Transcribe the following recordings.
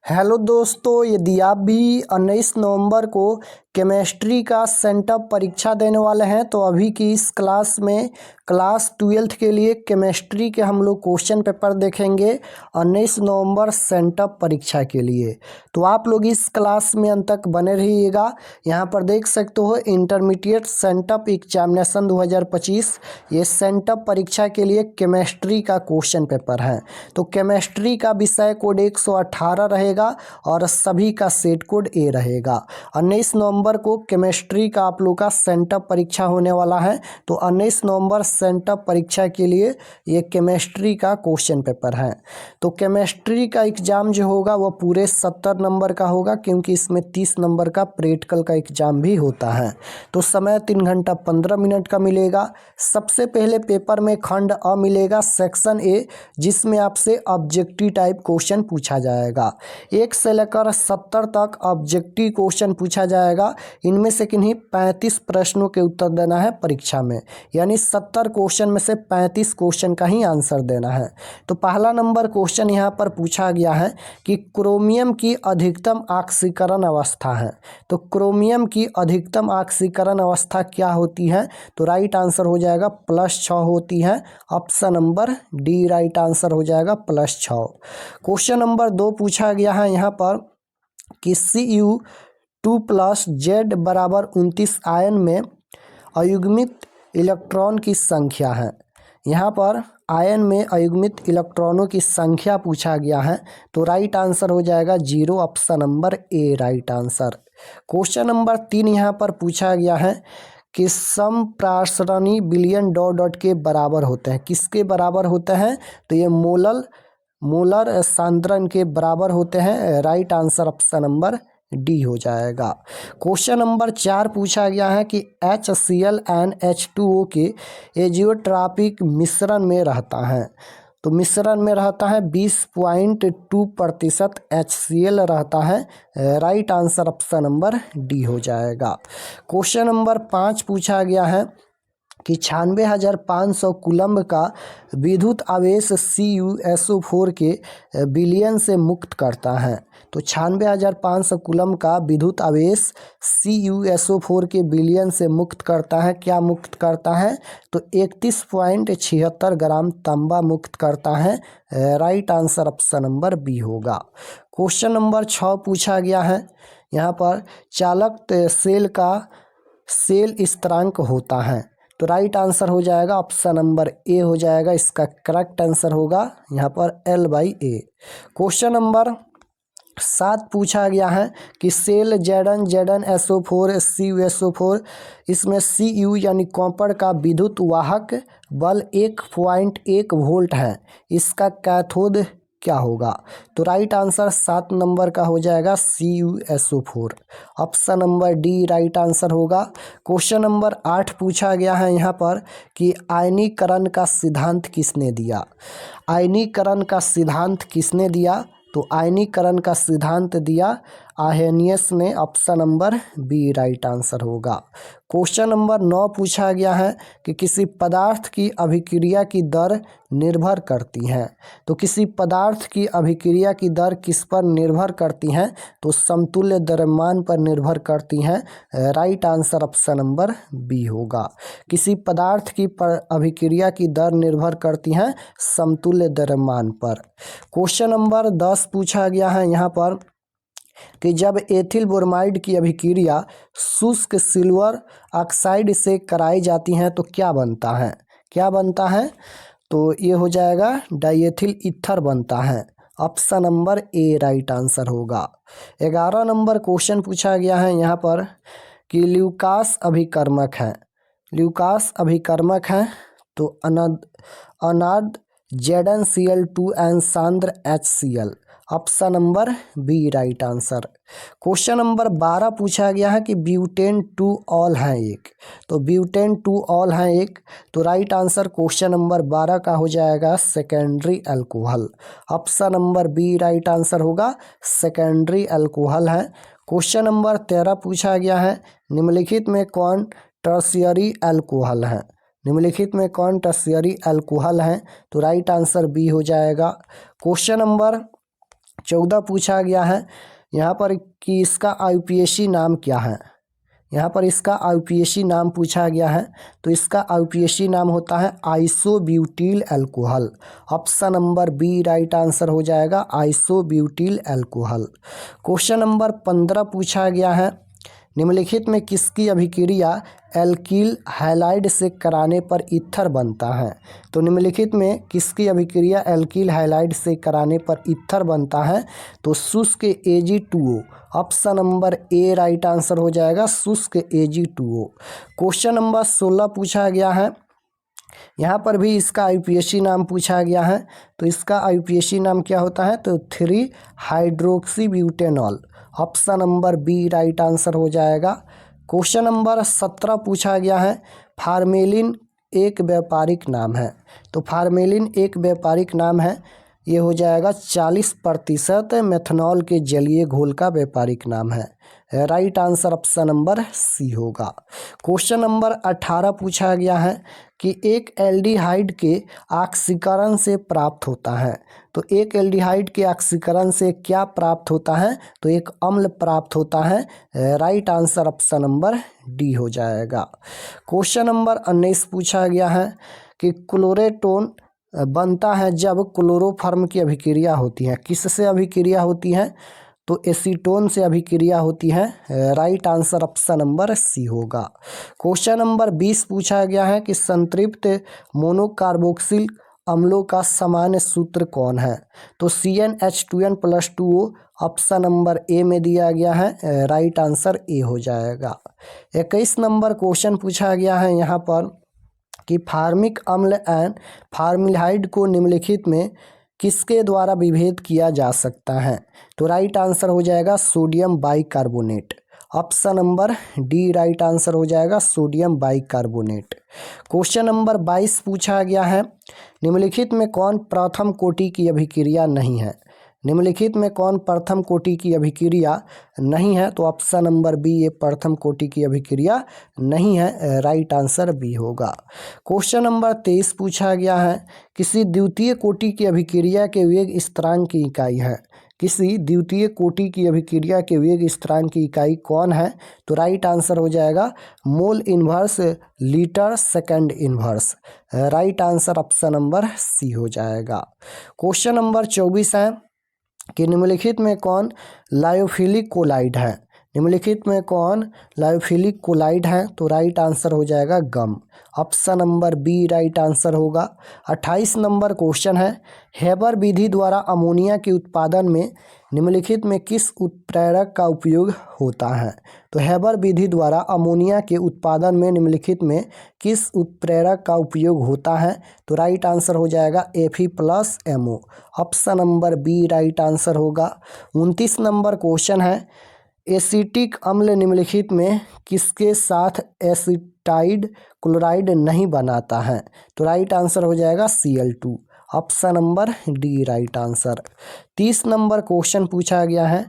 Hello दोस्तों, यदि आप भी 19 नवंबर को केमिस्ट्री का सेंटअप परीक्षा देने वाले हैं तो अभी की इस क्लास में क्लास 12th के लिए केमिस्ट्री के हम लोग क्वेश्चन पेपर देखेंगे 19 नवंबर सेंटअप परीक्षा के लिए। तो आप लोग इस क्लास में अंत तक बने रहिएगा। यहाँ पर देख सकते हो इंटरमीडिएट सेंटअप एग्जामिनेशन 2025, ये सेंटअप परीक्षा के लिए केमिस्ट्री का क्वेश्चन पेपर है। तो केमिस्ट्री का विषय कोड 118 रहेगा और सभी का सेट कोड ए रहेगा। 19 नवंबर को केमिस्ट्री का आप लोग का सेंटअप परीक्षा होने वाला है। तो 19 नवंबर सेंटअप परीक्षा के लिए ये केमिस्ट्री का क्वेश्चन पेपर है। तो केमिस्ट्री का एग्ज़ाम जो होगा वो पूरे 70 नंबर का होगा, क्योंकि इसमें 30 नंबर का प्रैक्टिकल का एग्ज़ाम भी होता है। तो समय 3 घंटा 15 मिनट का मिलेगा। सबसे पहले पेपर में खंड अ मिलेगा, सेक्शन ए, जिसमें आपसे ऑब्जेक्टिव टाइप क्वेश्चन पूछा जाएगा। 1 से लेकर 70 तक ऑब्जेक्टिव क्वेश्चन पूछा जाएगा। इनमें से किन्हीं 35 प्रश्नों के उत्तर देना है परीक्षा में, यानी 70 क्वेश्चन में से 35 क्वेश्चन का ही आंसर देना है। तो पहला नंबर क्वेश्चन यहाँ पर पूछा गया है कि क्रोमियम की अधिकतम ऑक्सीकरण अवस्था है। तो क्रोमियम की अधिकतम ऑक्सीकरण अवस्था क्या होती है? तो राइट आंसर हो जाएगा +6 होती है। Option number D right answer हो जाएगा +6। क्वेश्चन नंबर 2 पूछा गया है यहाँ पर कि Cu2+Z बराबर 29 आयन में अयुग्मित इलेक्ट्रॉन की संख्या है। यहाँ पर आयन में अयुग्मित इलेक्ट्रॉनों की संख्या पूछा गया है। तो राइट आंसर हो जाएगा 0, option number A right answer. Question number 3 यहाँ पर पूछा गया है कि समप्रासरणी बिलियन डॉट के बराबर होते हैं। किसके बराबर होते हैं? तो ये मोलर सांद्रण के बराबर होते हैं। Right answer option number D हो जाएगा। क्वेश्चन नंबर 4 पूछा गया है कि HCl एंड H2O के एजियोट्रॉपिक मिश्रण में रहता है। तो मिश्रण में रहता है 20.2% HCl रहता है। Right answer option number D हो जाएगा। क्वेश्चन नंबर 5 पूछा गया है कि 96,500 कूलम्ब का विद्युत आवेश CuSO4 के विलयन से मुक्त करता है। तो 96,500 कूलम्ब का विद्युत आवेश CuSO4 के विलयन से मुक्त करता है। क्या मुक्त करता है? तो 31.76 ग्राम तांबा मुक्त करता है। Right answer option number B होगा। क्वेश्चन नंबर 6 पूछा गया है यहाँ पर चालक सेल का सेल स्थिरांक होता है। तो राइट आंसर हो जाएगा ऑप्शन नंबर ए हो जाएगा। इसका करेक्ट आंसर होगा यहाँ पर L/A। क्वेश्चन नंबर 7 पूछा गया है कि सेल Zn SO4 CuSO4, इसमें Cu यानी कॉपर का विद्युत वाहक बल 1.1 वोल्ट है। इसका कैथोड क्या होगा? तो राइट आंसर 7 नंबर का हो जाएगा CuSO4। Option number D right answer होगा। क्वेश्चन नंबर 8 पूछा गया है यहाँ पर कि आयनीकरण का सिद्धांत किसने दिया? आयनीकरण का सिद्धांत किसने दिया? तो आयनीकरण का सिद्धांत दिया आर्हेनियस ने। Option number B right answer होगा। क्वेश्चन नंबर 9 पूछा गया है कि किसी पदार्थ की अभिक्रिया की दर निर्भर करती है। तो किसी पदार्थ की अभिक्रिया की दर किस पर निर्भर करती हैं? तो समतुल्य द्रव्यमान पर निर्भर करती हैं। Right answer option number B होगा। किसी पदार्थ की अभिक्रिया की दर निर्भर करती हैं समतुल्य द्रव्यमान पर। क्वेश्चन नंबर 10 पूछा गया है यहाँ पर कि जब एथिल ब्रोमाइड की अभिक्रिया शुष्क सिल्वर ऑक्साइड से कराई जाती है तो क्या बनता है? क्या बनता है? तो ये हो जाएगा डाइएथिल ईथर बनता है। Option number A right answer होगा। 11 नंबर क्वेश्चन पूछा गया है यहाँ पर कि ल्यूकास अभिकर्मक है। ल्यूकास अभिकर्मक है तो अनाद ZnCl2 एंड सांद्र HCl। Option number B right answer. Question number 12 पूछा गया है कि ब्यूटेन 2 ऑल है एक। तो ब्यूटेन 2 ऑल है एक। तो राइट आंसर क्वेश्चन नंबर 12 का हो जाएगा secondary alcohol. Option number B right answer होगा, सेकेंडरी अल्कोहल है। क्वेश्चन नंबर 13 पूछा गया है निम्नलिखित में कौन टर्शियरी अल्कोहल है? निम्नलिखित में कौन टर्शियरी अल्कोहल है? तो राइट आंसर बी हो जाएगा। क्वेश्चन नंबर 14 पूछा गया है यहाँ पर कि इसका आईयूपीएसी नाम क्या है। यहाँ पर इसका आईयूपीएसी नाम पूछा गया है, तो इसका आईयूपीएसी नाम होता है isobutyl alcohol. Option number B right answer हो जाएगा, आइसोब्यूटिल अल्कोहल। क्वेश्चन नंबर 15 पूछा गया है, निम्नलिखित में किसकी अभिक्रिया एल्किल हैलाइड से कराने पर ईथर बनता है। तो निम्नलिखित में किसकी अभिक्रिया एल्किल हैलाइड से कराने पर ईथर बनता है। तो शुष्क Ag2O। Option number A right answer हो जाएगा, शुष्क Ag2O। क्वेश्चन नंबर 16 पूछा गया है, यहाँ पर भी इसका आईयूपीएसी नाम पूछा गया है। तो इसका आईयूपीएसी नाम क्या होता है, तो 3 hydroxy butanol. Option number B right answer हो जाएगा। क्वेश्चन नंबर 17 पूछा गया है, फार्मेलिन एक व्यापारिक नाम है। तो फार्मेलिन एक व्यापारिक नाम है, ये हो जाएगा 40% मेथनॉल के जलीय घोल का व्यापारिक नाम है। Right answer option number C होगा। क्वेश्चन नंबर 18 पूछा गया है कि एक एल्डिहाइड के ऑक्सीकरण से प्राप्त होता है। तो एक एल्डिहाइड के ऑक्सीकरण से क्या प्राप्त होता है, तो एक अम्ल प्राप्त होता है। Right answer option number D हो जाएगा। क्वेश्चन नंबर 19 पूछा गया है कि क्लोरेटोन बनता है जब क्लोरोफॉर्म की अभिक्रिया होती है। किससे अभिक्रिया होती है, तो एसीटोन से अभिक्रिया होती है। Right answer option number C होगा। क्वेश्चन नंबर 20 पूछा गया है कि संतृप्त मोनोकार्बोक्सिल अम्लों का सामान्य सूत्र कौन है। तो CnH2n+2O ऑप्शन नंबर ए में दिया गया है। राइट आंसर ए हो जाएगा। 21 नंबर क्वेश्चन पूछा गया है यहाँ पर कि फार्मिक अम्ल एंड फार्मिल्हाइड को निम्नलिखित में किसके द्वारा विभेद किया जा सकता है। तो राइट आंसर हो जाएगा sodium bicarbonate. Option number D right answer हो जाएगा, सोडियम बाइकार्बोनेट। क्वेश्चन नंबर 22 पूछा गया है, निम्नलिखित में कौन प्रथम कोटि की अभिक्रिया नहीं है। निम्नलिखित में कौन प्रथम कोटि की अभिक्रिया नहीं है, तो ऑप्शन नंबर बी ये प्रथम कोटि की अभिक्रिया नहीं है। राइट आंसर बी होगा। क्वेश्चन नंबर 23 पूछा गया है, किसी द्वितीय कोटि की अभिक्रिया के वेग स्थिरांक की इकाई है। किसी द्वितीय कोटि की अभिक्रिया के वेग स्थिरांक की इकाई कौन है, तो राइट आंसर हो जाएगा mole inverse litre second inverse. Right answer option number C हो जाएगा। क्वेश्चन नंबर 24 है कि निम्नलिखित में कौन लायोफिलिक कोलाइड है। निम्नलिखित में कौन लायोफिलिक कोलाइड है, तो राइट आंसर हो जाएगा gum. Option number B right answer होगा। 28 नंबर क्वेश्चन है, हेबर विधि द्वारा अमोनिया के उत्पादन में निम्नलिखित में किस उत्प्रेरक का उपयोग होता है। तो हेबर विधि द्वारा अमोनिया के उत्पादन में निम्नलिखित में किस उत्प्रेरक का उपयोग होता है, तो राइट आंसर हो जाएगा Fe+MO। Option number B right answer होगा। 29 नंबर क्वेश्चन है, एसिटिक अम्ल निम्नलिखित में किसके साथ एसिटाइड क्लोराइड नहीं बनाता है, तो राइट आंसर हो जाएगा Cl2। Option number D right answer. 30 number question पूछा गया है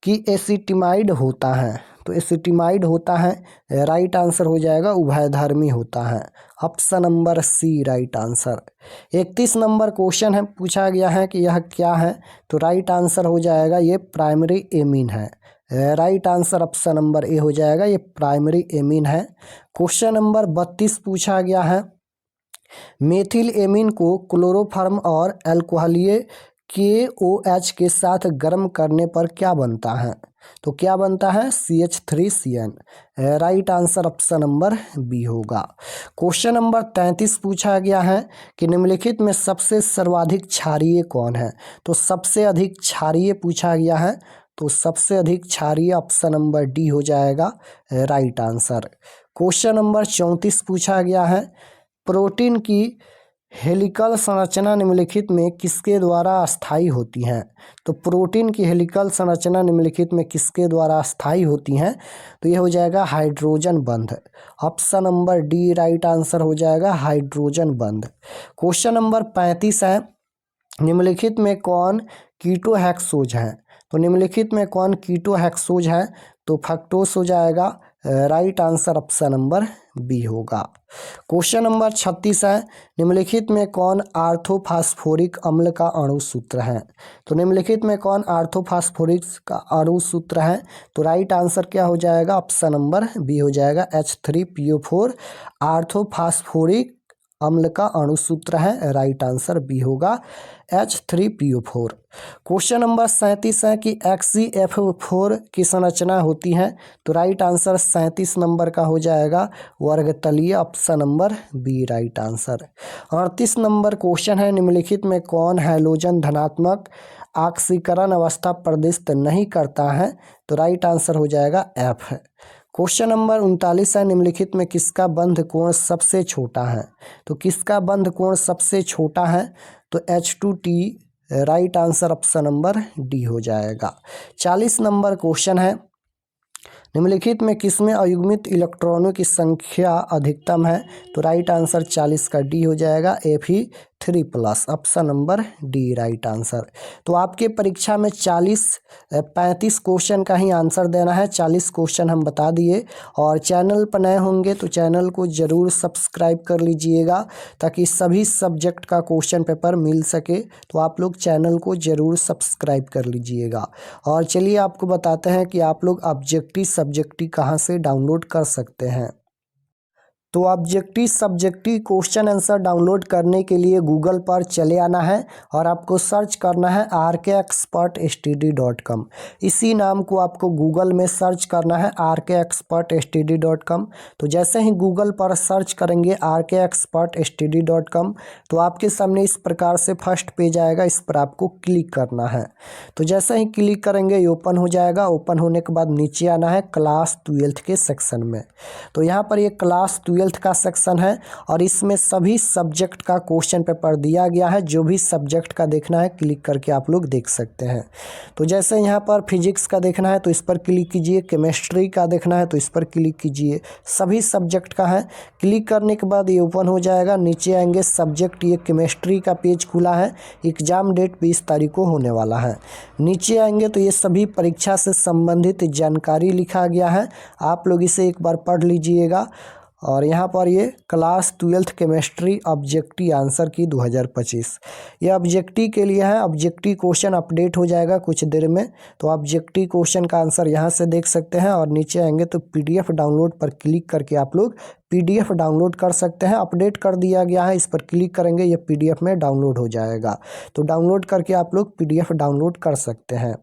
कि एसिटिमाइड होता है। तो एसिटिमाइड होता है, राइट आंसर हो जाएगा उभयधर्मी होता है। Option number C right answer. 31 number question है, पूछा गया है कि यह क्या है, तो राइट आंसर हो जाएगा ये प्राइमरी एमीन है। Right answer option number A हो जाएगा, ये प्राइमरी एमीन है। क्वेश्चन नंबर 32 पूछा गया है, मेथिल एमीन को क्लोरोफॉर्म और अल्कोहलीय KOH के साथ गर्म करने पर क्या बनता है, तो क्या बनता है CH3CN। Right answer option number B होगा। क्वेश्चन नंबर 33 पूछा गया है कि निम्नलिखित में सबसे सर्वाधिक क्षारीय कौन है। तो सबसे अधिक क्षारीय पूछा गया है, तो सबसे अधिक क्षारीय ऑप्शन नंबर डी हो जाएगा राइट आंसर। क्वेश्चन नंबर 34 पूछा गया है, प्रोटीन की हेलिकल संरचना निम्नलिखित में किसके द्वारा अस्थायी होती हैं। तो प्रोटीन की हेलिकल संरचना निम्नलिखित में किसके द्वारा अस्थायी होती हैं, तो यह हो जाएगा हाइड्रोजन बंध। Option number D right answer हो जाएगा हाइड्रोजन बंध। क्वेश्चन नंबर 35 है, निम्नलिखित में कौन कीटोहेक्सोज है। तो निम्नलिखित में कौन कीटोहेक्सोज है, तो फ्रक्टोज हो जाएगा। Right answer option number B होगा। क्वेश्चन नंबर 36 है, निम्नलिखित में कौन आर्थोफास्फोरिक अम्ल का अणु सूत्र है? तो निम्नलिखित में कौन आर्थोफास्फोरिक का अणु सूत्र है? तो राइट आंसर क्या हो जाएगा? ऑप्शन नंबर बी हो जाएगा, H3PO4 आर्थोफास्फोरिक अम्ल का अणु सूत्र है। राइट आंसर बी होगा, H3PO4। क्वेश्चन नंबर 37 है कि XeF4 की संरचना होती है? तो राइट आंसर 37 नंबर का हो जाएगा वर्गतलीय, option number B right answer. 38 number question है, निम्नलिखित में कौन हैलोजन धनात्मक ऑक्सीकरण अवस्था प्रदर्शित नहीं करता है? तो राइट आंसर हो जाएगा F। क्वेश्चन नंबर 39 है, निम्नलिखित में किसका बंध कोण सबसे छोटा है? तो किसका बंध कोण सबसे छोटा है? तो H2T, right answer option number D हो जाएगा। 40 नंबर क्वेश्चन है, निम्नलिखित में किसमें अयुग्मित इलेक्ट्रॉनों की संख्या अधिकतम है? तो राइट आंसर 40 का डी हो जाएगा, Fe3+, option number D right answer. तो आपके परीक्षा में 35 क्वेश्चन का ही आंसर देना है। 40 क्वेश्चन हम बता दिए, और चैनल पर नए होंगे तो चैनल को ज़रूर सब्सक्राइब कर लीजिएगा ताकि सभी सब्जेक्ट का क्वेश्चन पेपर मिल सके। तो आप लोग चैनल को ज़रूर सब्सक्राइब कर लीजिएगा। और चलिए आपको बताते हैं कि आप लोग ऑब्जेक्टिव सब्जेक्टिव कहाँ से डाउनलोड कर सकते हैं। तो objective subjective question answer download करने के लिए गूगल पर चले आना है और आपको सर्च करना है rkexpertstd.com। इसी नाम को आपको गूगल में सर्च करना है, rkexpertstd.com। तो जैसे ही गूगल पर सर्च करेंगे rkexpertstd.com तो आपके सामने इस प्रकार से फर्स्ट पेज आएगा, इस पर आपको क्लिक करना है। तो जैसे ही क्लिक करेंगे ये ओपन हो जाएगा। ओपन होने के बाद नीचे आना है क्लास 12th के सेक्शन में। तो यहाँ पर ये क्लास 12th का सेक्शन है और इसमें सभी सब्जेक्ट का क्वेश्चन पेपर दिया गया है। जो भी सब्जेक्ट का देखना है क्लिक करके आप लोग देख सकते हैं। तो जैसे यहाँ पर फिजिक्स का देखना है तो इस पर क्लिक कीजिए, केमिस्ट्री का देखना है तो इस पर क्लिक कीजिए, सभी सब्जेक्ट का है। क्लिक करने के बाद ये ओपन हो जाएगा। नीचे आएंगे सब्जेक्ट, ये केमिस्ट्री का पेज खुला है, एग्जाम डेट 20 तारीख को होने वाला है। नीचे आएंगे तो ये सभी परीक्षा से संबंधित जानकारी लिखा गया है, आप लोग इसे एक बार पढ़ लीजिएगा। और यहाँ पर ये class 12th chemistry objective answer की 2025 ये ऑब्जेक्टिव के लिए है। ऑब्जेक्टिव क्वेश्चन अपडेट हो जाएगा कुछ देर में, तो ऑब्जेक्टिव क्वेश्चन का आंसर यहाँ से देख सकते हैं। और नीचे आएंगे तो PDF डाउनलोड पर क्लिक करके आप लोग PDF डाउनलोड कर सकते हैं। अपडेट कर दिया गया है, इस पर क्लिक करेंगे ये PDF में डाउनलोड हो जाएगा। तो डाउनलोड करके आप लोग PDF डाउनलोड कर सकते हैं।